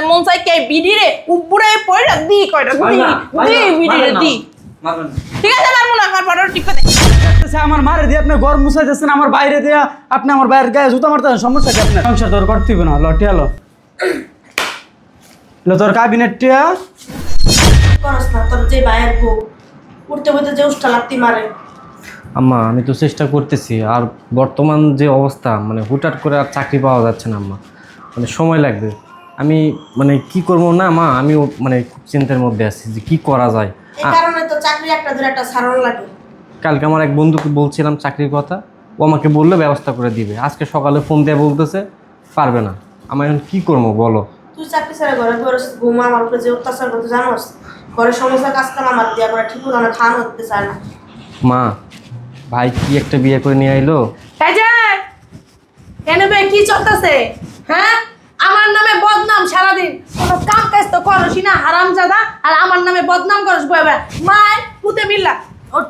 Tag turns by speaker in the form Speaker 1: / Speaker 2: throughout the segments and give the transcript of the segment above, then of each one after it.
Speaker 1: মন চাই কে বিডি রে উপরে পয়রা দি কয়টা দি বিডি রে দি ঠিক আছে মারবো না আমার বড় টিপে দে
Speaker 2: আমার মারে দিয়ে আপনি ঘর মুছাইতেছেন আমার বাইরে দিয়া আপনি আমার বাইরের গায়ে জুতা মারতেছেন সমস্যা কি আপনার সংসার তোর করতে হবে না লটিয়া লো তোর ক্যাবিনেট টিয়া
Speaker 3: করস না তোর যে ভাইয়ের বউ উঠতে উঠতে যে উষ্টা লাত্তি মারে।
Speaker 4: আম্মা আমি তো চেষ্টা করতেছি, আর বর্তমান যে অবস্থা মানে হুটহাট করে আর চাকরি পাওয়া যাচ্ছে না আম্মা, মানে সময় লাগবে। আমি মানে কি করবো না মা, আমি মানে খুব চিন্তার মধ্যে আছি যে কি করা যায়।
Speaker 3: এই কারণে তো চাকরি একটা ধরে একটা সারণ লাগে।
Speaker 4: কালকে আমার এক বন্ধুকে বলছিলাম চাকরির কথা, ও আমাকে বললো ব্যবস্থা করে দিবে। আজকে সকালে ফোন দিয়ে বলতেছে পারবে না। আমার এখন কী করবো বলো?
Speaker 3: তুই চাকরি ছাড়া ঘরে ঘরে ঘুমা আমার উপরে যে অত্যাচার করতে জানোস, ঘরের সমস্ত কাজ কাম আমার দিয়া করে ঠিক মতো খাওয়ানো হতে চায় না।
Speaker 4: মা ভাই কি একটা বিয়ে করে নিয়ে আইলো।
Speaker 1: এই যে কেন বে কি চলতেছে? হ্যাঁ আমার নামে বদনাম সারাদিন, কোনো কাম কাজ তো করসই না হারামজাদা, আর আমার নামে বদনাম করস বইবা মায়ের পুতে মিল্লা। ওঠ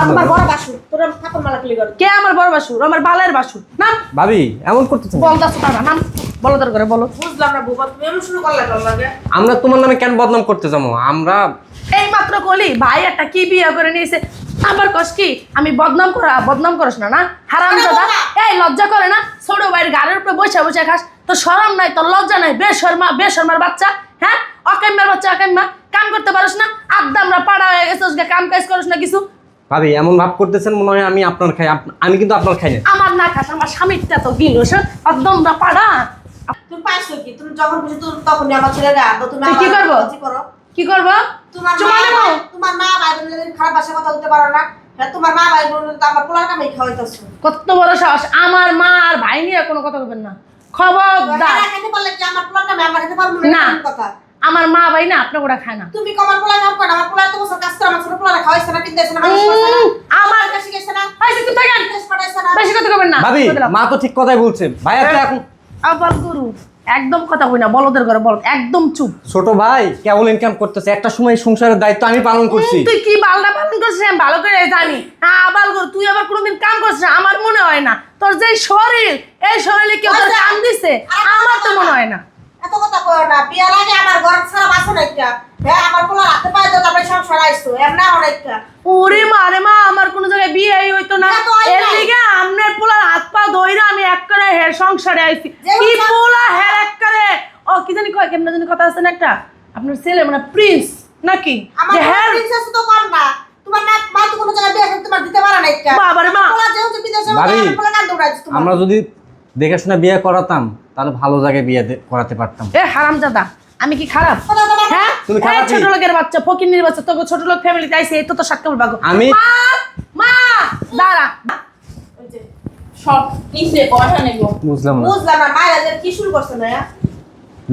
Speaker 3: আমার বড় বাসু তোরা ঠাকুর মালা ক্লি কর।
Speaker 1: কে আমার বড় বাসুর? আমার বালের বাসুর। নাম
Speaker 4: ভাবি এমন করতেছে
Speaker 1: বলতাছ না, নাম বলো তোর করে বলো।
Speaker 3: বুঝলাম না বুবা, তুমি এমন শুরু করলে কেন লাগে?
Speaker 4: আমরা তোমার নামে কেন বদনাম করতে যাবো? আমরা
Speaker 1: এই মাত্র কলি ভাই একটা কি বিয়ে করে নিয়েছে, আবার কস কি আমি বদনাম করস না? না হারামজাদা, এই লজ্জা করে না? ছোট ভাইয়ের গাড়ির উপরে বসে বসে খাস, তোর শরম নাই, তোর লজ্জা নাই? বেশরমার বাচ্চা, হ্যাঁ অকাম্যার বাচ্চা, অকাম্যা, কাম করতে পারিস না? আড্ডা আমরা পাড়া হয়ে গেছিস, কাম কাজ করিস না কিছু।
Speaker 4: ভাবি এমন ভাব করতেছেন মনে হয় আমি আপনার খাই, আমি কিন্তু আপনার খাই না।
Speaker 1: আমার না খাস, আমার স্বামীরটা তো গিল একদম পাড়া।
Speaker 3: তুমি পাইছো কি? তুমি যখন খুশি তখনই আমার ছেলে গায়ে হাত তুমি
Speaker 1: কি করবো? কি করবো?
Speaker 3: তোমার মা ভাই বোনের খারাপ ভাষা কথা বলতে পারো না। হ্যাঁ তোমার মা ভাই বোন তো আমার পোলার কামাই খাওয়াইতাছো।
Speaker 1: কত বড় সাহস! আমার মা আর ভাই নিয়ে কোনো কথা বলবেন না, খবরদার।
Speaker 3: খেতে পারলে কি আমার পোলার কামাই আমরা খেতে পারবো
Speaker 1: না
Speaker 3: কথা?
Speaker 1: আমার মা ভাই না আপনার ওরা খায় না।
Speaker 3: তুমি কমার পোলার কাম করো, আমার পোলার তো বছর কাজ করে, আমার ছোট পোলার খাওয়াইছে না, কিনতেছে না, মানুষ করছে না,
Speaker 1: আমার
Speaker 3: কাছে গেছে না,
Speaker 1: এই যে তুই থাকেন,
Speaker 3: দেশ পাঠাইছে না।
Speaker 1: বেশি কথা কইবেন না।
Speaker 4: ভাবি মা তো ঠিক কথাই বলছে। ভাইয়া তো এখন
Speaker 1: আবার গরু একদম কথা কই না, বলদের ঘরে বল, একদম চুপ।
Speaker 4: ছোট ভাই কেবল ইনকাম করতেছে, একটা সময় সংসারের দায়িত্ব আমি পালন করছি।
Speaker 1: তুই কি বালনা পালন করছিস আমি ভালো করে জানি। হ্যাঁ আবার গরু, তুই আবার কোনোদিন কাম করছিস আমার মনে হয় না। তোর যে শরীর, এই শরীরে কেউ তোর কাম দিছে আমার তো মনে হয় না।
Speaker 3: এত কথা কইও না, বিয়ার আগে আমার ঘর ছাড়া বাসো নাইকা। হ্যাঁ আমার পোলার হাতে পায়ে দাও, তারপরে সংসার আইছো, এমনা অনেকটা।
Speaker 1: ওরে মারে মা, আমার কোনো জায়গায় বিয়েই হইতো না, এর লিগে আমনের পোলার হাত পা ধইরা আমি এক করে হের সংসারে আইছি। কি পোলা হের এক করে, ও কি জানি কয়, কেমন জানি কথা আছে না একটা, আপনার ছেলে মানে প্রিন্স নাকি?
Speaker 3: আমার
Speaker 1: যে হ্যাঁ
Speaker 3: প্রিন্সেস তো কম না, তোমার না মা তো কোনো জায়গায় বিয়ে তোমার দিতে পারে না একটা।
Speaker 1: বাবারে মা,
Speaker 3: পোলা যেহেতু বিদেশে
Speaker 4: ভাবি,
Speaker 3: পোলা কান দৌড়াইছে তোমার।
Speaker 4: আমরা যদি দেখে শুনে বিয়ে করাতাম তাহলে ভালো জায়গায় বিয়ে করাতে পারতাম।
Speaker 1: এ হারামজাদা, আমি কি খারাপ? হ্যাঁ
Speaker 4: তুমি খারাপ?
Speaker 1: ছোট লোকের বাচ্চা, ফকিন্নির বাচ্চা, তোকে ছোট লোক ফ্যামিলিতে আইছে, এই তো সাতকাল ভাগো।
Speaker 4: আমি
Speaker 1: মা দাঁড়া,
Speaker 3: ওই যে
Speaker 1: সব নিচে পয়সা নেব।
Speaker 4: বুঝলাম না।
Speaker 3: বুঝলাম না মায়েরা যে কি শুরু করছে না।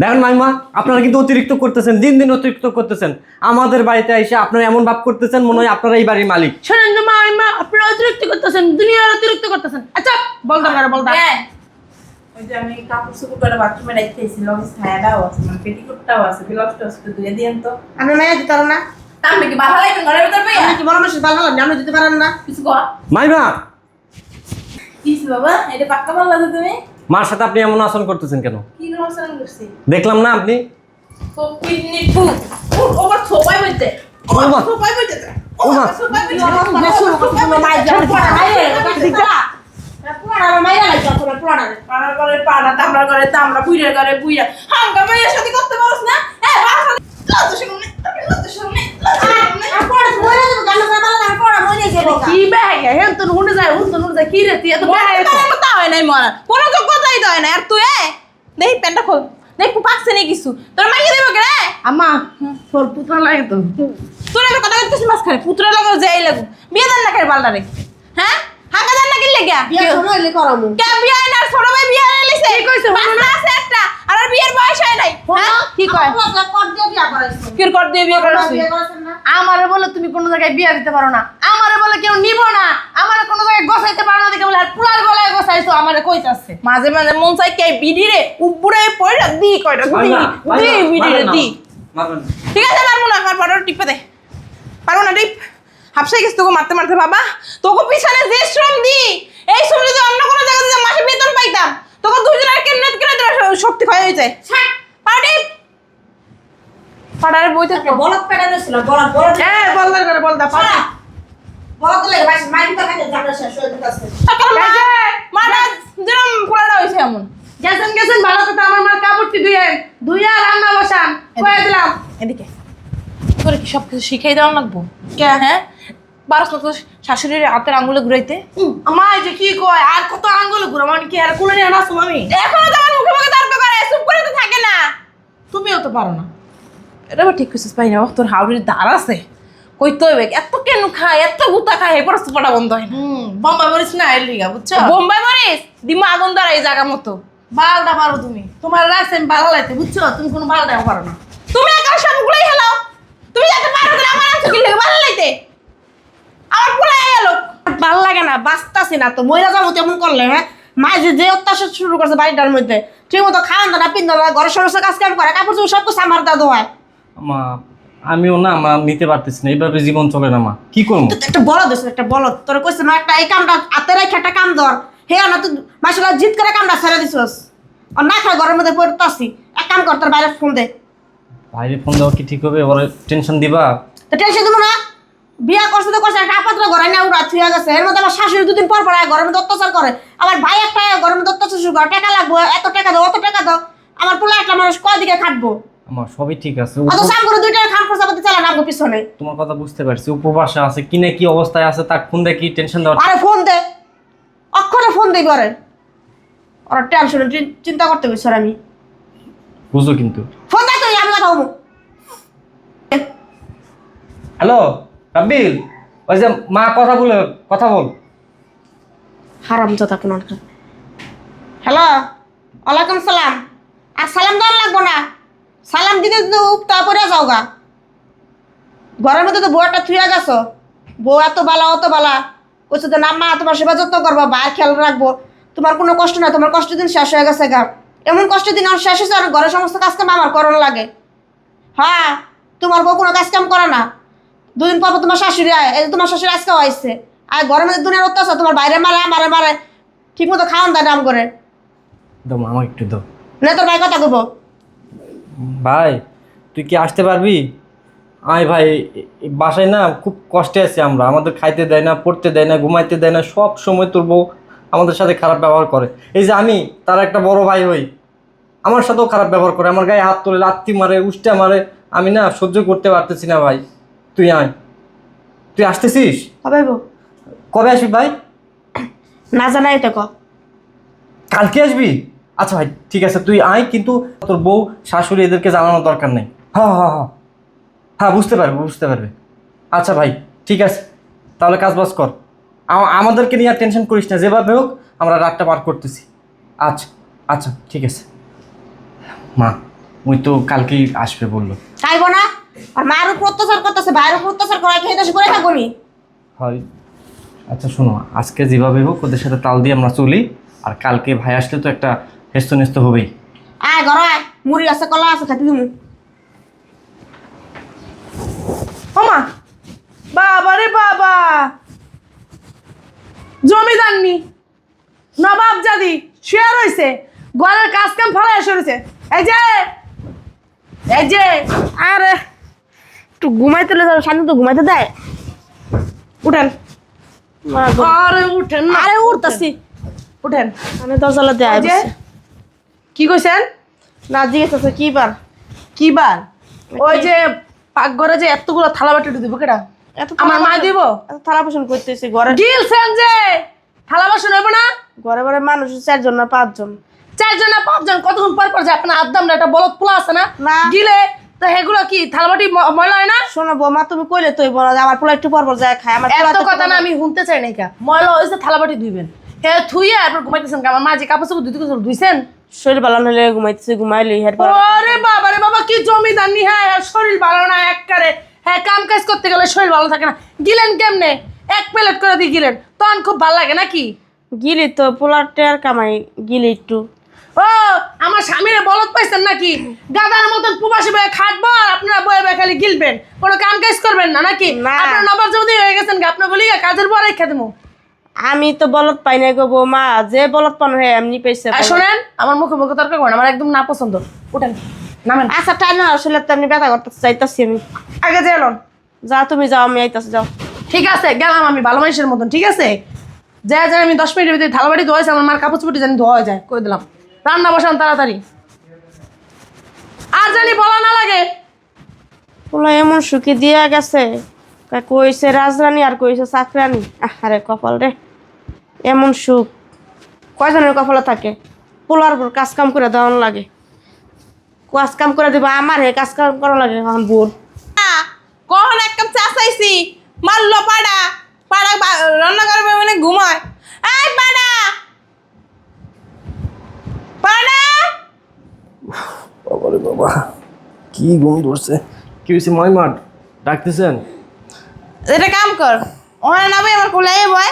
Speaker 4: দেখেন মাইমা, আপনারা কিন্তু অতিরিক্ত করতেছেন, দিন দিন অতিরিক্ত করতেছেন। আমাদের বাড়িতে এসে আপনারা এমন ভাব করতেছেন মনে হয় আপনারা এই বাড়ির মালিক।
Speaker 1: শোনেন যে মা আপনারা অতিরিক্ত করতেছেন, দুনিয়ার অতিরিক্ত করতেছেন। আচ্ছা বলতাম না, বলতাম।
Speaker 5: ওই যে আমি কাপড় চোপড় করে বাথরুমে রাখতেছি, লগে ছায়াটাও আছে, মানে পেটিকোটটাও আছে, ব্লাউজটাও আছে, একটু ধুয়ে দিয়েন তো।
Speaker 3: আমি মায়ের দিতে পারো না,
Speaker 5: আপনি কি ভালো লাগবে ঘরের ভিতর পাইয়া?
Speaker 3: আমি কি মনে মানুষ ভালো হলাম না, আমি দিতে পারেন না।
Speaker 5: কিছু কর
Speaker 4: মাইমা,
Speaker 5: কিছু বাবা, এটা পাক্কা ভালো লাগে তুমি?
Speaker 4: মার সাথে আপনি এমন আচরণ করতেছেন কেন?
Speaker 5: কি নমস্কার করছি?
Speaker 4: দেখলাম না আপনি।
Speaker 5: তো কিডনি ফুট ওভার সোপাই বইতে
Speaker 4: ওমা।
Speaker 5: সোপাই বইতে
Speaker 4: ওমা।
Speaker 5: সোপাই বইতে
Speaker 3: না শুরু করতে তুমি মায়ের জন্য পড়া নাই দিকা পড়া মাইরা লাগা তোমার পড়া না।
Speaker 5: পাড়ার ঘরে পাড়া, তামড়ার ঘরে তামড়া, বুইড়ার ঘরে বুইড়া, হাঙ্গা মাইয়ের সাথে করতে পারছ না? বাসা লজ্জা শুনে লজ্জা শুনে
Speaker 3: আর পড়া মরে যাবে, গান গাওয়া না পড়া মরে যাবে।
Speaker 1: কি ব্যাগ হেন তো হুনে যায়, কি রে তুই এত ব্যাগ?
Speaker 5: কথা হয় নাই মরা, কোনো যোগ্যতাই তো হয় না। আর তুই দেখি প্যান্টটা খোল, দেখ পাকছে নেই কিছু, তোর মাইকে দেবো কে রে?
Speaker 1: আম্মা তোর পুত্র লাগে তো।
Speaker 5: তোর এত কথা বলতেছিস মাঝখানে, পুত্রা লাগাও যাই লাগু, বিয়ে দেন না কে পাল্টা রে? হ্যাঁ হাঙ্গা দেন না কিনলে কে?
Speaker 3: বিয়া শোনো এলে করামু।
Speaker 5: কে বিয়ে হয় না? ছোট ভাই বিয়ে হয়ে লিছে,
Speaker 1: কি কইছে?
Speaker 5: বাচ্চা আছে একটা, আর ওর বিয়ের বয়স হয় নাই। হ্যাঁ
Speaker 1: কি কয়?
Speaker 3: পোলা কর দিয়ে বিয়া করাইছো।
Speaker 5: কি কর দিয়ে বিয়ে করছিস?
Speaker 3: বিয়া করাছেন না।
Speaker 1: আমারে বলে তুমি কোনো জায়গায় বিয়া দিতে পারো না, আমারে বলে কেউ নিব না, আমারে কোনো জায়গায় গোছাইতে পারো না দেখে বলে আর পুলার গলায় গোছাইছো, আমারে কইতাছে।
Speaker 5: মাঝে মাঝে মন চাই কে বিডি রে উপরে পয়রা দি কয়টা দি বিডি রে দি। ঠিক আছে মারবো না, আমার বড় টিপে দে, পারবো না টিপ। হাফসাই গেছে তোকে মারতে মারতে বাবা, তোকে পিছনে যে শ্রম দি, এই শ্রম যদি অন্য কোনো জায়গাতে মাসে বেতন পাইতাম, তোকে দুজনের কেন শক্তি ক্ষয় হয়ে যায়। পাড়ি পাড়ারে বই থাকো
Speaker 3: বলত পেটানো ছিল বলত বলত
Speaker 1: বলদার করে বলদা পাড়া
Speaker 3: বলত লাগে ভাই মাইক তো খাইতে জানা শেষ হয়ে গেছে
Speaker 5: মানা যেরকম পোলাটা হইছে এমন
Speaker 1: গেছেন ভালো কথা আমার মার কাপড়টি ধুইয়া রান্না বসান কয়ে দিলাম
Speaker 5: এদিকে তোর কি সব কিছু শিখাই দেওয়া লাগবো কে হ্যাঁ পারস না তো শাশুড়ির হাতের আঙুলে ঘুরাইতে
Speaker 1: মা এই যে কি কয় আর কত আঙ্গুল ঘুরা মানে কি আর কুলে নিয়ে নাসুম আমি
Speaker 5: এখনো তো আমার মুখে মুখে তর্ক করে চুপ করে তো থাকে না
Speaker 1: তুমিও তো পারো না
Speaker 5: এটা আবার ঠিক করছিস পাই না তোর হাওড়ির দাঁড় আছে কইতে হইবে এত কেন খায় এত গুতা খায় এরপর সুপাটা বন্ধ হয় না
Speaker 1: বোম্বাই মরিস না এর লিগা বুঝছো
Speaker 5: বোম্বাই মরিস দিমা আগুন ধরা এই জায়গা মতো
Speaker 1: বালটা পারো তুমি তোমার রাখছে আমি ভালো লাগতে বুঝছো তুমি কোনো বালটাও পারো না
Speaker 5: তুমি একা সবগুলোই হেলাও তুমি যাতে পারো তাহলে আমার আনছো কি লাগে ভালো লাইতে আমার পুলাই গেল
Speaker 3: ভাল লাগে না বাঁচতাছি না তো মহিলা যাবো তেমন করলে হ্যাঁ মা যে অত্যাচার শুরু করছে বাড়িটার মধ্যে ঠিক মতো খাওয়ান না পিন্দ না ঘরের সমস্ত কাজ কাম করে কাপড় চোপড় সব কিছু আমার দাদু হয়
Speaker 4: মা আমিও না মা নিতে পারতেছি না এইভাবে জীবন চলে না মা কি করবো
Speaker 3: একটা বলদ আছে একটা বলদ তোর কইছে মা একটা এই কামটা হাতে রেখে একটা কাম ধর হে না তুই মাসাল্লাহ জিদ করে কামটা ছেড়ে দিছস আর না খায় ঘরের মধ্যে পড়তাছি এক কাম কর তোর বাইরে ফোন দে
Speaker 4: বাইরে ফোন দেওয়া কি ঠিক হবে ওরা টেনশন দিবা
Speaker 3: তো টেনশন দেবো না বিয়া করছে তো করছে একটা আপাতত ঘরে না উড়া থুয়া গেছে এর মধ্যে আমার শাশুড়ি দুদিন পর পর ঘরের মধ্যে অত্যাচার করে আমার ভাই একটা ঘরের মধ্যে অত্যাচার শুরু করে টাকা লাগবো এত টাকা দাও অত টাকা দাও আমার পোলা একটা মানুষ কয়দিকে খাটবো
Speaker 4: আমার সবই ঠিক আছে
Speaker 3: অত সাম করে দুইটা খাম খরচাপাতি চালা নামবো পিছনে
Speaker 4: তোমার কথা বুঝতে পারছি উপবাসে আছে কি না কি অবস্থায় আছে তার ফোন দিয়ে কি টেনশন দেওয়া
Speaker 3: আরে ফোন দে অক্ষরে ফোন দেই করে ওরা টেনশন চিন্তা করতে বলছি আমি
Speaker 4: বুঝো কিন্তু
Speaker 3: ফোন দে তুই আমি কথা বলবো
Speaker 4: হ্যালো রাব্বিল ওই যে মা কথা বল
Speaker 3: হারাম তো থাকুন হ্যালো ওয়ালাইকুম সালাম আর সালাম দেওয়ার লাগবো না সালাম দিতে তো উপতা পড়ে যাও গা ঘরের মধ্যে তো বউ একটা থুয়া গেছো বউ এত বালা অত বালা কইছে তো না মা তোমার সেবা যত্ন করবো বাইরে খেয়াল রাখবো তোমার কোনো কষ্ট না তোমার কষ্ট দিন শেষ হয়ে গেছে গা এমন কষ্ট দিন আমার শেষ হয়েছে আর ঘরের সমস্ত কাজ কাম আমার করণ লাগে হ্যাঁ তোমার বউ কোনো কাজ কাম করে না দুদিন পর পর তোমার শাশুড়ি আয় এই যে তোমার শাশুড়ি আজকেও আইসে আর ঘরের মধ্যে দুনিয়ার অত্যাচার তোমার বাইরে মারে আমারে মারে ঠিক মতো খাওয়ান দেয় নাম করে
Speaker 4: দাও মা, আমাকে একটু দাও
Speaker 3: না তোর ভাই কথা কইবো
Speaker 4: ভাই তুই কি আসতে পারবি আয় ভাই এই বাসায় না খুব কষ্টে আছি আমরা আমাদের খাইতে দেয় না পড়তে দেয় না ঘুমাইতে দেয় না সব সময় তোর বউ আমাদের সাথে খারাপ ব্যবহার করে এই যে আমি তার একটা বড় ভাই হই আমার সাথেও খারাপ ব্যবহার করে আমার গায়ে হাত তোলে লাত্তি মারে উষ্টা মারে আমি না সহ্য করতে পারতেছি না ভাই তুই আয় তুই আসতেছিস
Speaker 3: কবে বউ
Speaker 4: কবে আসবি ভাই
Speaker 3: না জানাই তো ক
Speaker 4: কালকে আসবি আচ্ছা ভাই ঠিক আছে তুই আয় কিন্তু তোর বউ শাশুড়ি এদেরকে জানানোর দরকার নেই হ্যাঁ বুঝতে পারবে আচ্ছা ভাই ঠিক আছে তাহলে কাজ বাজ কর আমাদেরকে নিয়ে আর টেনশন করিস না যেভাবে হোক আমরা রাতটা পার করতেছি আচ্ছা আচ্ছা ঠিক আছে মা ওই তো কালকেই আসবে বললো
Speaker 3: চাইবো না আর মার উপর অত্যাচার করতেছে ভাইয়ের উপর অত্যাচার করাই খেয়ে দেশে করে থাকবো নি
Speaker 4: হয় আচ্ছা শোনো আজকে যেভাবে হোক ওদের সাথে তাল দিয়ে আমরা চলি আর কালকে ভাই আসলে তো একটা হেস্ত হবেই
Speaker 3: আয় ঘর আয় মুড়ি আছে কলা আছে খাইতে দিমু
Speaker 1: ওমা বাবা রে বাবা জমিদার নি নবাব জাদি শুয়ে রয়েছে ঘরের কাজ কাম ফলাই এসে রয়েছে এই যে
Speaker 3: আরে একটু ঘুমাইতে শান্তি তো ঘুমাইতে দেয়
Speaker 1: উঠেন
Speaker 3: মা গো।
Speaker 1: আরে উঠেন না
Speaker 3: আরে উঠতাছি
Speaker 1: উঠেন
Speaker 3: আমি দরজালা দেয়
Speaker 1: এই যে কি কইছেন
Speaker 3: না জিজ্ঞেস আছে কি বার
Speaker 1: কি বার ওই যে পাকঘরে যে এতগুলো থালা বাটি দিব কেডা
Speaker 3: এত
Speaker 1: আমার মা দিব
Speaker 3: এত থালা বাসন করতেছি ঘরে
Speaker 1: গিলছেন যে থালা বাসন হইব না
Speaker 3: ঘরে ঘরে মানুষ 4 জন না 5 জন
Speaker 1: 4 জন না 5 জন কতক্ষণ পর পর যে আপনার আদ্দাম না একটা বলদ পোলা আছে না
Speaker 3: না।
Speaker 1: গিলে তো এগুলো কি থালা বাটি ময়লা হয় না
Speaker 3: শোনো বৌমা তুমি কইলে তুই বলো যে আমার পোলা একটু পর পর যায় খায় আমার পোলা
Speaker 1: এত
Speaker 3: তো
Speaker 1: কথা না আমি শুনতে চাই নাই কা ময়লা হয়েছে থালা বাটি ধুইবেন হে থুইয়া আপনার ঘুমাইতেছেন আমার মা যে কাপড় চোপড় ধুইছেন
Speaker 3: শরীর ভালো হলে ঘুমাইতেছি ঘুমাইলি হের পর
Speaker 1: ওরে বাবা রে বাবা কি জমিদার নি হ্যাঁ শরীর ভালো না এককারে হ্যাঁ কাম কাজ করতে গেলে শরীর ভালো থাকে না গিলেন কেমনে এক প্লেট করে দিয়ে গিলেন তখন খুব ভালো লাগে নাকি
Speaker 3: গিলি তো পোলার টের কামাই গিলি একটু
Speaker 1: ও আমার স্বামীরে বলদ পাইছেন নাকি গাদার মতন প্রবাসী বয়ে খাটবো আর আপনারা বয়ে বয়ে খালি গিলবেন কোনো কাম কাজ করবেন না নাকি
Speaker 3: না।
Speaker 1: আপনার নবার জমদি হয়ে গেছেন আপনি বলি কাজের পরে রেখে দেবো
Speaker 3: আমি তো বলদ পাই না গো বৌমা যে বলদ পান হয় এমনি পেয়েছে
Speaker 1: আর শোনেন আমার মুখে মুখে তর্ক করেন আমার একদম না পছন্দ উঠেন নামেন।
Speaker 3: আচ্ছা টাই না আসলে তো আমি ব্যথা করতে চাইতাছি আমি।
Speaker 5: আগে যে এলন
Speaker 3: যা তুমি যাও আমি আইতাছি যাও।
Speaker 1: ঠিক আছে গেলাম আমি ভালো মানুষের মতন, ঠিক আছে? যা আমি 10 মিনিটের ভিতরে থালা বাড়ি ধোয়াইছে, আমার মার কাপড় চুপড়ি জানি ধোয়া হয়ে যায়, কই দিলাম। রান্না বসান তাড়াতাড়ি, আর জানি বলা না লাগে।
Speaker 3: ওলা এমন সুখী দিয়া গেছে, কইছে রাজরানী আর কইছে চাকরানী। আরে কপাল রে, এমন সুখ কয়জনের কপালে থাকে? পোলার পর কাজ কাম করে দেওয়ান লাগে, কাজ কাম করে দিবা আমার হে কাজ কাম করা লাগে এখন বোর।
Speaker 5: কখন এক কাপ চা চাইছি মারলো পাড়া পাড়া রান্না করবে মানে ঘুমায়। এই পাড়া পাড়া
Speaker 4: বাবারে বাবা, কি ঘুম ধরছে। কি হয়েছে মাইমার, ডাকতেছেন?
Speaker 5: এটা কাম কর, ওখানে নামে আমার কোলে বয়।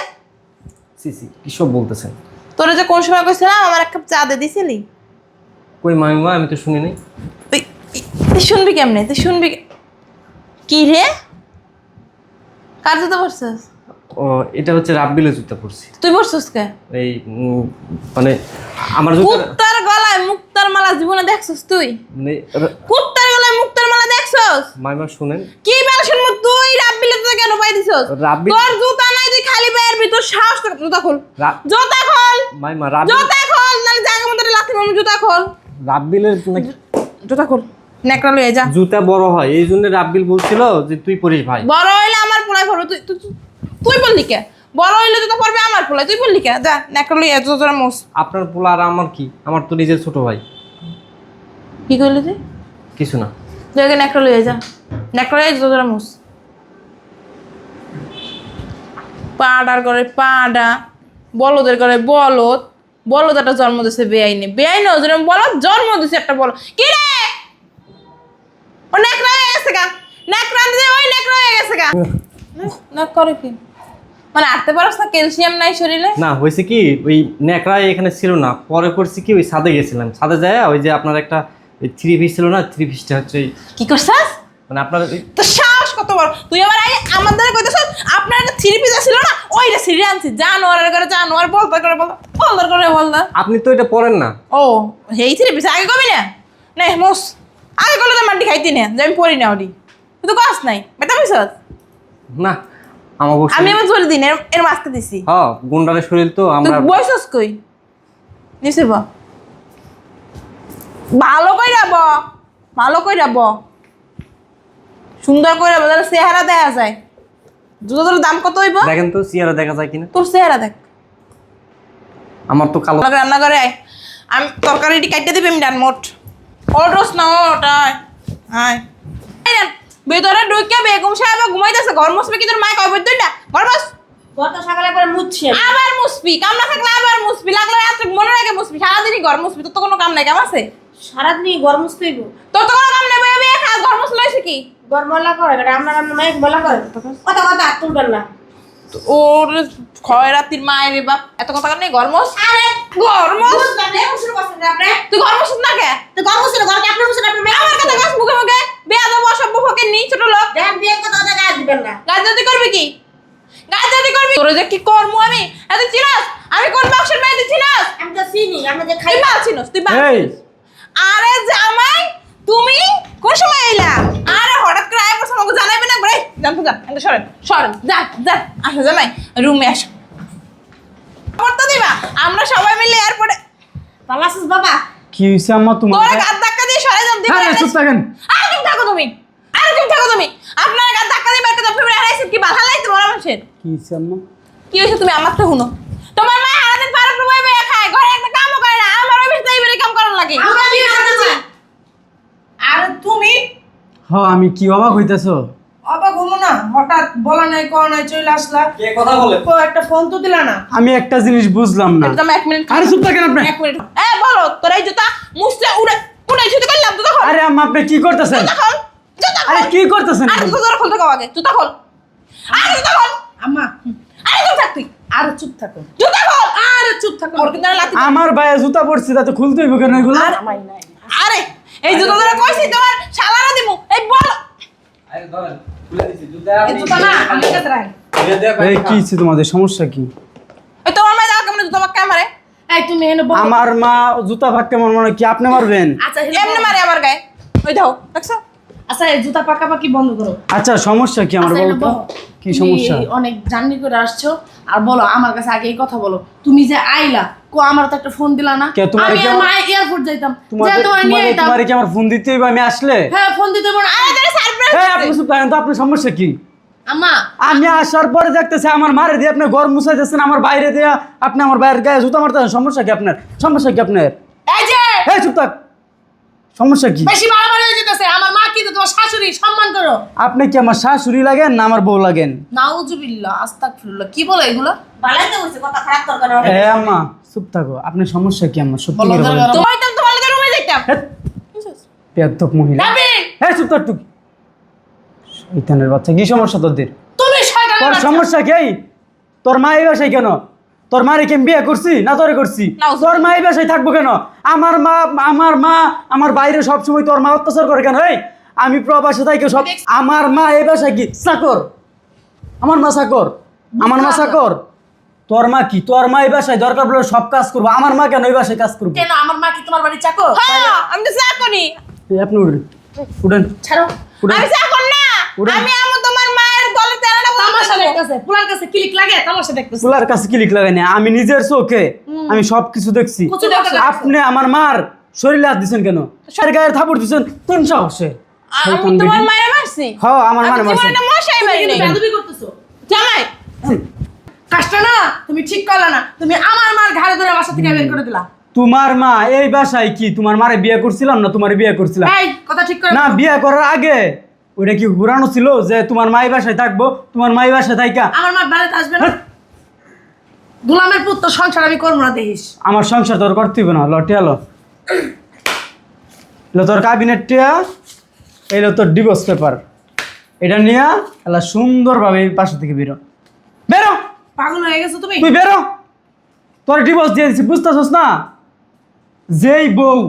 Speaker 4: সিসি কি সব বলতেছেন?
Speaker 5: তোরা যে কোন সময় কইছিলাম আমার এক কাপ চা দে দিছিলি?
Speaker 4: কই মাইমা, আমি তো শুনি নাই।
Speaker 5: তুই শুনবি কেমনে? তুই শুনবি কি রে? কার জুতো পরছিস?
Speaker 4: ও এটা হচ্ছে রাব্বিলের জুতা পরছি।
Speaker 5: তুই পরছিস কে?
Speaker 4: এই মানে আমার জুতা
Speaker 5: কুত্তার গলায় মুক্তার মালা জীবনে দেখছস তুই?
Speaker 4: মানে
Speaker 5: কুত্তার গলায় মুক্তার মালা দেখছস?
Speaker 4: মাইমা শুনেন,
Speaker 5: কি বেল শুনবো তুই রাব্বিলের জুতা কেন পাই দিছস?
Speaker 4: রাব্বিল
Speaker 5: তোর জুতা নাই, তুই খালি পায়ের ভিতর সাহস করে জুতা খোল। জুতা খোল,
Speaker 4: মাইমা রাব্বিল
Speaker 5: জুতা খোল, নালে জায়গা মতো লাথি মারবো। জুতা খোল,
Speaker 4: রাব্বিলের নাকি
Speaker 5: জুতা খোল, নেকড়া লয়ে যা।
Speaker 4: জুতা বড় হয়, এই জন্য রাব্বিল বলছিল যে তুই পরিস ভাই।
Speaker 5: বড় হইলে আমার পোলাই পরবে, তুই বললি কে? বড় হইলে জুতা পরবে আমার পোলাই, তুই বললি কে? যা নেকড়া লয়ে যা, জোরা মোস।
Speaker 4: আপনার পোলা আর আমার কি? আমার তো নিজের ছোট ভাই।
Speaker 5: কি কইলি তুই?
Speaker 4: কিছু না।
Speaker 5: তুই আগে নেকড়া লয়ে যা, নেকড়া লয়ে জোরা মোস। পাড়ার করে পাড়া, বলদের করে বলদ, বলদ একটা জন্ম দিছে বেআইনে, বেআইনে ওজন বলদ জন্ম দিছে একটা বলদ। কি রে? ও নেকড়া হয়ে গেছে গা, নেকড়া দিয়ে ওই নেকড়া হয়ে গেছে গা। না করে কি মানে আটতে পারছ না? ক্যালসিয়াম নাই শরীরে?
Speaker 4: না হয়েছে কি, ওই ন্যাকড়া এখানে ছিল না, পরে করছি কি ওই ছাদে গেছিলাম, ছাদে যায় ওই যে আপনার একটা ওই 3 পিস ছিল না, 3 পিসটা হচ্ছে
Speaker 5: কি করছস?
Speaker 4: মানে আপনার
Speaker 5: তো সাহস কত বড় তুই আবার আই আমাদের কইতেছ আপনার একটা থ্রি পিস ছিল না, ওইটা সিঁড়ি আনছি। জানোয়ারের করে জানোয়ার, বলদার করে বলদার করে বলদার।
Speaker 4: আপনি তো এটা পড়েন না।
Speaker 5: ও হেই থ্রি পিস আগে কবি না নে মোস, আগে করলে তো মাটি খাইতি না যে আমি পড়ি না ওটি, তুই তো কস নাই বেটা মিস।
Speaker 4: না আমার
Speaker 5: আমি আমার ধরে দিন এর মাছতে দিছি।
Speaker 4: হ্যাঁ গুন্ডারের শরীর তো
Speaker 5: তুই
Speaker 4: আমরা।
Speaker 5: বয়সস কই নিছে বা ভালো কইরা ব, ভালো কইরা ব, সুন্দর কইরা বলে চেহারা দেখা যায়। জুতোর দাম কত হইব?
Speaker 4: দেখেন তো চেহারা দেখা যায় কিনা।
Speaker 5: তোর চেহারা দেখ।
Speaker 4: আমার তো কালো।
Speaker 5: রান্না করে আয়, আমি তরকারিটি কাটতে দিবি আমি ডান মোট অড্রস না ওটাই আয়। ভেতরে ঢুকে বেগম সাহেব ঘুমাইতেছে, ঘর মুসবি কি তোর মায় কয় বই না ঘর বস।
Speaker 3: গত সকালে করে মুছছি
Speaker 5: আবার মুসবি, কাম না থাকলে আবার মুসবি, লাগলে রাত্রে মনে রাখে মুসবি, সারাদিনই ঘর মুসবি। তোর তো কোনো কাম নাই, কাম আছে?
Speaker 3: সারাদিনই গরম মুছতেইব।
Speaker 5: তোর তো কোনো কাম নাই, বই বই খা, ঘর মুসলে হয়েছে কি?
Speaker 3: গরম বলা করে এটা আমরা আমরা মাইক বলা করে কথা কথা আর তুলবেন না।
Speaker 5: ওর খয় রাত্রির মায়ের রে বাপ, এত কথা নেই। ঘর মুস,
Speaker 3: আরে
Speaker 5: ঘর মুস।
Speaker 3: বুঝলাম না এমন শুরু করছেন যে আপনি।
Speaker 5: তুই ঘর মুসিস না কে?
Speaker 3: তো গরম মুছছেন ঘর কি আপনি মুছছেন? আপনি মেয়ে
Speaker 5: আমার কথা কস মুখে মুখে, বেয়া দেবো অসভ্য ফকে নি ছোট লোক।
Speaker 3: দেন বিয়ে কথা কথা গায়ে দিবেন না।
Speaker 5: গাজতি করবি কি? গাজতি করবি? তোর যে কি কর্ম আমি এত চিনাস? আমি কোন বংশের মেয়ে তুই চিনাস?
Speaker 3: আমি তো চিনি আমি যে খাই
Speaker 5: তুই বাল চিনস, তুই বাল
Speaker 2: এই
Speaker 5: চিনস। আরে জামাই তুমি কোন সময় এলা? আরে হঠাৎ করে আয় পড়ছ, আমাকে জানাইবে না? রে জান তো যা, এন্ড সরেন সরেন, যা যা, আসো জামাই রুমে আসো। করতে দিবা আমরা সবাই মিলে এয়ারপোর্টে।
Speaker 3: ভালো আছিস বাবা?
Speaker 2: কি হয়েছে আম্মা তোমার?
Speaker 5: তোরা গাদ ধাক্কা দিয়ে সরে যান দিবে।
Speaker 2: আরে চুপ থাকেন।
Speaker 5: আর চুপ থাকো তুমি, আর চুপ থাকো তুমি। আপনার গাদ ধাক্কা দিয়ে বাইরে তো ফেলে হারাইছেন কি বাধা লাইতে বড় মানুষের।
Speaker 2: কি হয়েছে আম্মা?
Speaker 5: কি হয়েছে তুমি আমার তো শুনো? তোমার মা সারাদিন পাড়া প্রবাহ বেয়ে খায়, ঘরে একটা কামও করে না, আমার ওই বেশি এইবারে কাম করার লাগে।
Speaker 3: আমরা বিয়ে করেছি।
Speaker 1: আর তুমি
Speaker 2: হ্যাঁ আমি কি অবাক হইতেছো?
Speaker 1: অবাক হবো না? হঠাৎ বলা নাই কওয়া নাই চলে আসলা,
Speaker 4: কে কথা বলে?
Speaker 1: একটা ফোন তো দিলা না।
Speaker 2: আমি একটা জিনিস বুঝলাম না।
Speaker 5: একদম 1 মিনিট।
Speaker 2: আরে চুপ থাকেন আপনি।
Speaker 5: 1 মিনিট। বলো তোর এই জুতা মুছতে উড়ে উড়ে ছুতে করলাম, জুতা খোল।
Speaker 2: আরে আম্মা আপনি কি করতেছেন?
Speaker 5: জুতা খোল, জুতা খোল।
Speaker 2: আরে কি করতেছেন?
Speaker 5: আরে জুতা খুলতে কও আগে, জুতা খোল। আরে জুতা খোল।
Speaker 1: আম্মা
Speaker 5: আরে চুপ থাক তুই,
Speaker 1: আর চুপ থাকো,
Speaker 5: জুতা খোল।
Speaker 1: আরে চুপ থাকো।
Speaker 5: ওর কিন্তু লাতি।
Speaker 2: আমার ভাইয়া জুতা পরছি তাতে খুলতে হইব কেন এগুলো?
Speaker 5: আরে এই জুতা ধরে কইছি তোমার শালারা দিমু। এই বল
Speaker 4: আরে ধরেন খুলে দিছি জুতা।
Speaker 1: এই জুতা না আমার কাছে রাখ।
Speaker 2: এই কি হইছে তোমাদের সমস্যা কি?
Speaker 5: এই তোমার মা যাও কেমন জুতা বাক্কা মারে?
Speaker 1: এই তুমি এনে বল।
Speaker 2: আমার মা জুতা ভাগ কেমন মনে হয় কি আপনি মারবেন?
Speaker 1: আচ্ছা
Speaker 5: এমনি মারে আমার গায়ে। ওই দাও দেখছো
Speaker 1: আচ্ছা এই জুতা পাকাপাকি বন্ধ করো।
Speaker 2: আচ্ছা সমস্যা কি আমার
Speaker 1: আচ্ছা,
Speaker 2: বলো
Speaker 1: এটা
Speaker 2: তো?
Speaker 1: বলো।
Speaker 2: কি
Speaker 1: তুমি
Speaker 2: সমস্যা?
Speaker 1: অনেক জার্নি করে আসছো আর বলো আমার কাছে আগে এই কথা বলো, তুমি যে আইলা আমার তো একটা ফোন দিলা না?
Speaker 2: কে, তোমার
Speaker 1: আমি
Speaker 2: কি
Speaker 1: আর
Speaker 2: আমার-
Speaker 1: মা এয়ারপোর্ট যাইতাম, যে
Speaker 2: তোমাদের
Speaker 1: তোমার নিয়ে আইতাম।
Speaker 2: তোমার কি আমার ফোন দিতে হইবে আমি আসলে?
Speaker 1: হ্যাঁ ফোন দিতে পারো।
Speaker 5: আরে তোর সারপ্রাইজ
Speaker 2: হ্যাঁ আপনি চুপ থাকেন তো, আপনার সমস্যা কি?
Speaker 1: আম্মা
Speaker 2: আমি আসার পরে দেখতেছি আমার মারে দিয়ে আপনি ঘর মুছাইতেছেন, আমার বাইরে দিয়ে আপনি আমার বাইরের গায়ে জুতা মারতেছেন। সমস্যা কি আপনার? সমস্যা কি আপনার?
Speaker 1: এই যে
Speaker 2: এই চুপ থাক। সমস্যা কি?
Speaker 1: বেশি বাড়াবাড়ি হয়ে যেতেছে। আমার মা কি তো তোমার শাশুড়ি, সম্মান করো।
Speaker 2: আপনি কি আমার শাশুড়ি লাগেন না আমার বউ লাগেন?
Speaker 1: নাউজুবিল্লাহ আস্তাগফিরুল্লাহ, কি বলে এগুলো?
Speaker 3: বালাই তো হইছে, কথা খারাপ দরকার না।
Speaker 2: এ আম্মা চুপ থাকো। আপনার সমস্যা কি আম্মা? সত্যি
Speaker 1: বলো
Speaker 2: করে
Speaker 1: দরকার
Speaker 2: বলেন।
Speaker 5: তোমার তো তোমার রুমে যাইতাম
Speaker 2: পেয়াত্তক মহিলা।
Speaker 1: রাবি
Speaker 2: হ্যাঁ চুপ থাক তুই। শয়তানের বাচ্চা, কি সমস্যা তোদের?
Speaker 1: তুমি শয়তানের
Speaker 2: তোর
Speaker 1: বাচ্চা।
Speaker 2: সমস্যা কি? তোর মা এই বাসায় কেন? তোর মারে কি আমি বিয়ে করছি না তোরে করছি?
Speaker 5: নাও।
Speaker 2: তোর মা এই বাসায় থাকবো কেন? আমার মা আমার বাইরে সবসময় তোর মা অত্যাচার করে কেন? এই আমি প্রবাসে থাকি সব। আমার মা এই বাসায় কি চাকর? আমার মা চাকর? আমার মা চাকর? তোর মা কি? তোর মা এই বাসায় দরকার পড়লে সব কাজ করবো, আমার মা কেন এই বাসায় কাজ করবো?
Speaker 1: কেন আমার মা কি তোমার বাড়ি চাকর?
Speaker 5: হ্যাঁ আমি তো চাকরি
Speaker 2: এই আপনি উঠেন উঠেন
Speaker 1: ছাড়ো।
Speaker 2: উঠেন।
Speaker 5: আমি চাকর না
Speaker 2: উঠেন।
Speaker 5: আমি তোমার মায়ের গলে তেলাটা
Speaker 1: তামাশা দেখতেছে, পুলার কাছে ক্লিক লাগে, তামাশা দেখতেছে।
Speaker 2: ফুলার কাছে ক্লিক লাগাই না, আমি নিজের চোখে আমি সব কিছু দেখছি।
Speaker 1: কচু দেখো।
Speaker 2: আপনি আমার মার শরীরে হাত দিচ্ছেন কেন? সার গায়ের থাপড় দিচ্ছেন কোন সাহসে?
Speaker 5: আমি তোমার মায়ের মারছি
Speaker 2: হ্যাঁ আমার
Speaker 5: আমি
Speaker 2: মানে
Speaker 5: তোমার
Speaker 2: মারছেন।
Speaker 5: একটা মশাই
Speaker 1: তুমি
Speaker 5: মারি
Speaker 1: কিন্তু
Speaker 5: নাই
Speaker 1: বেয়াদবি করতেছো।
Speaker 5: জামাই
Speaker 1: কাজটা না তুমি ঠিক করলে না। তুমি আমার মার ঘাড়ে ধরে বাসা থেকে বের করে দিলা।
Speaker 2: তোমার মা এই বাসায় কি তোমার মারে বিয়ে করছিলাম না তোমার বিয়ে করছিলাম?
Speaker 1: এই কথা ঠিক করে
Speaker 2: না বিয়ে করার আগে ওইটা কি ঘুরানো ছিল যে তোমার মা এই বাসায় থাকবো, তোমার মা এই বাসায় থাইকা?
Speaker 1: আমার মা বাড়িতে আসবে না। গোলামের পুত্র সংসার আমি করবো না দেখিস।
Speaker 2: আমার সংসার তোর করতে হইবে না। লটিয়ালো তোর ক্যাবিনেট টিয়া, এইলো তোর ডিভোর্স পেপার। এটা নিয়ে এলা সুন্দরভাবে এই বাসা থেকে বেরো, বেরো।
Speaker 1: পাগল হয়ে গেছো তুমি?
Speaker 2: তুই বেরো, তোর ডিভোর্স দিয়ে দিচ্ছি, বুঝতেছস না? যেই বউ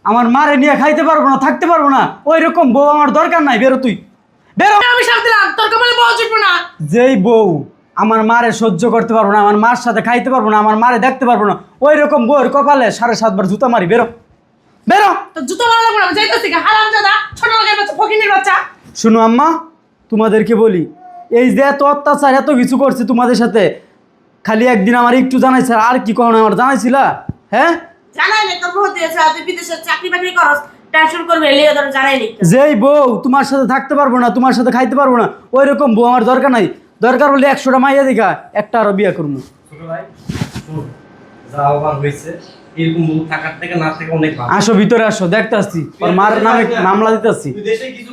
Speaker 2: আমার মারে নিয়ে খাইতে পারবো না, থাকতে পারবো না, ওই রকম বউ আমার দরকার নাই। বেরো তুই, বেরো।
Speaker 1: আমি সাথ দিলাম, তোর কপালে বউ জুটবো না।
Speaker 2: যেই বউ আমার মারে সহ্য করতে পারবো না, আমার মার সাথে খাইতে পারবো না, আমার মারে দেখতে পারবো না, ওই রকম বউয়ের কপালে 7.5 বার জুতা মারি। বেরো, বেরো।
Speaker 1: তো জুতো মারা লাগবো না, আমি যাইতেছি গা। হারামজাদা, ছোট লোকের বাচ্চা, ফকিনের বাচ্চা।
Speaker 2: শুনো আম্মা, তোমাদেরকে বলি, এই যে এত অত্যাচার এত কিছু করছে তোমাদের সাথে, খালি একদিন আমার একটু জানাইছে, আর কি কখনো আমার জানাইছিলা? হ্যাঁ,
Speaker 1: জানাই নাই তোর বউ দিয়েছে, তুই বিদেশে চাকরি বাকরি করস, টেনশন করবে এলিয়ে তোর জানাই নি।
Speaker 2: যেই বউ তোমার সাথে থাকতে পারবো না, তোমার সাথে খাইতে পারবো না, ওই রকম বউ আমার দরকার নাই। দরকার হলে 100টা মাইয়া দেখা একটা আরো বিয়ে করবো।
Speaker 4: ছোট ভাই শোন, যা হবার হয়েছে, এরকম বউ থাকার থেকে না থেকে অনেক ভালো।
Speaker 2: আসো ভিতরে আসো, দেখতে আসছি ওর মার নামে মামলা দিতে আসছি।
Speaker 4: তুই দেশে কিছু